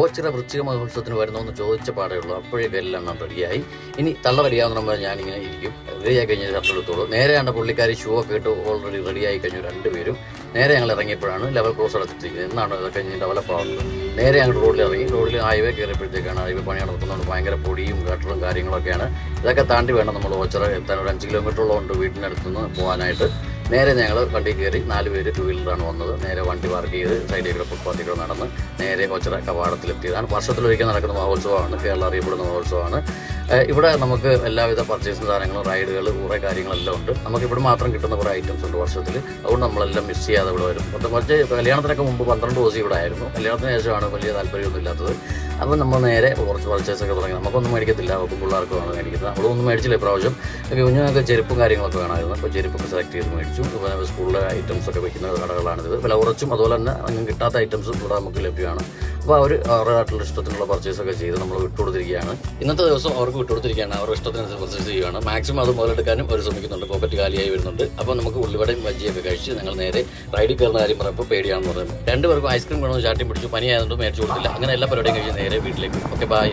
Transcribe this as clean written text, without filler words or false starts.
ഓച്ചിറ വൃശ്ചിക മഹോത്സവത്തിന് വരുന്നതെന്ന് ചോദിച്ച പാടേ ഉള്ളൂ. അപ്പോഴേക്കും എല്ലാം റെഡിയായി. ഇനി തള്ള റെഡിയാവുന്ന നമ്മൾ ഞാനിങ്ങനെ ഇരിക്കും. റെഡിയായി കഴിഞ്ഞാൽ ഷർട്ട് എടുത്തോളൂ. നേരെ കണ്ട പുള്ളിക്കാരി ഷൂ ഒക്കെ ഇട്ട് ഓൾറെഡി റെഡിയായി കഴിഞ്ഞു. രണ്ടുപേരും നേരെ ഞങ്ങൾ ഇറങ്ങിയപ്പോഴാണ് ലെവൽ ക്രോസ് എടുത്തിരിക്കുന്നത്. എന്നാണ് ഇതൊക്കെ കഴിഞ്ഞ് ഡെവലപ്പ് ആവുന്നത്. നേരെ ഞങ്ങൾ റോഡിൽ ഇറങ്ങി. റോഡിൽ ഹൈവേ കയറിയപ്പോഴത്തേക്കാണ് ഹൈവേ പണി നടത്തുന്നതുകൊണ്ട് ഭയങ്കര പൊടിയും ഗട്ടറും കാര്യങ്ങളൊക്കെയാണ്. ഇതൊക്കെ താണ്ടി വേണം നമ്മൾ ഓച്ചിറ എത്താൻ. ഒരു 5 കിലോമീറ്ററോളം ഉണ്ട് വീട്ടിനടുത്തുനിന്ന് പോകാനായിട്ട്. നേരെ ഞങ്ങൾ വണ്ടി കയറി 4 പേര് 2 വീലറാണ് വന്നത്. നേരെ വണ്ടി പാർക്ക് ചെയ്ത് സൈഡിൽ ഫുട്പാത്തിലൂടെ നടന്ന് നേരെ ഓച്ചിറ കവാടത്തിലെത്തിയതാണ്. വർഷത്തിലൊരിക്കൽ നടക്കുന്ന മഹോത്സവമാണ്. കേരളം അറിയപ്പെടുന്ന മഹോത്സവമാണ്. ഇവിടെ നമുക്ക് എല്ലാവിധ പർച്ചേസിങ് സാധനങ്ങളും റൈഡുകൾ കുറേ കാര്യങ്ങളെല്ലാം ഉണ്ട്. നമുക്ക് ഇവിടെ മാത്രം കിട്ടുന്ന കുറേ ഐറ്റംസ് ഉണ്ട് വർഷത്തിൽ. അതുകൊണ്ട് നമ്മളെല്ലാം മിസ് ചെയ്യാതെ ഇവിടെ വരും. മറ്റേ കല്യാണത്തിനൊക്കെ മുമ്പ് 12 ദിവസം ഇവിടെ ആയിരുന്നു. കല്യാണത്തിന് ശേഷമാണ് വലിയ താല്പര്യമൊന്നും ഇല്ലാത്തത്. അപ്പോൾ നമ്മൾ നേരെ കുറച്ച് പർച്ചേസൊക്കെ തുടങ്ങി. നമുക്കൊന്നും മേടിക്കത്തില്ല, അവർക്ക് പിള്ളേർക്കുമാണ് മേടിക്കുന്നത്. നമ്മളൊന്നും മേടിച്ചില്ല ഇപ്രാവശ്യം. കുഞ്ഞുങ്ങൾക്ക് ചെരുപ്പും കാര്യങ്ങളൊക്കെ വേണമായിരുന്നു. അപ്പോൾ ചെരുപ്പൊക്കെ സെലക്ട് ചെയ്ത് മേടിച്ചു. സ്കൂളിലെ ഐറ്റംസ് ഒക്കെ വയ്ക്കുന്ന കടകളാണിത്. വില കുറച്ചും അതുപോലെ തന്നെ അങ്ങ് കിട്ടാത്ത ഐറ്റംസും ഇവിടെ നമുക്ക് ലഭ്യമാണ്. അപ്പോൾ അവർ അവരുടെ ഇഷ്ടത്തിനുള്ള പർച്ചേസൊക്കെ ചെയ്ത് നമ്മൾ വിട്ടുകൊടുത്തിരിക്കുകയാണ്. ഇന്നത്തെ ദിവസം അവർക്ക് വിട്ടുകൊടുത്തിരിക്കുകയാണ്. അവരുടെ ഇഷ്ടത്തിനനുസരിച്ച് പർച്ചേസ് ചെയ്യുകയാണ്. മാക്സിമം അത് മുതലെടുക്കാനും അവർ ശ്രമിക്കുന്നുണ്ട്. പോക്കറ്റ് കാലിയായി വരുന്നുണ്ട്. അപ്പോൾ നമുക്ക് ഉള്ളിവടയും ബജ്ജിയൊക്കെ കഴിച്ച് ഞങ്ങൾ നേരെ റൈഡിൽ കയറുന്ന കാര്യം പറയുമ്പോൾ പേടിയാണെന്ന് പറയുന്നത്. 2 പേർക്കും ഐസ്ക്രീം വേണമെന്ന് ചാട്ടി പിടിച്ചു. പനിയായതുകൊണ്ട് മേടിച്ചു കൊടുത്തില്ല. അങ്ങനെ എല്ലാ പരിപാടിയും കഴിഞ്ഞ് നേരെ വീട്ടിലേക്ക്. Okay, by.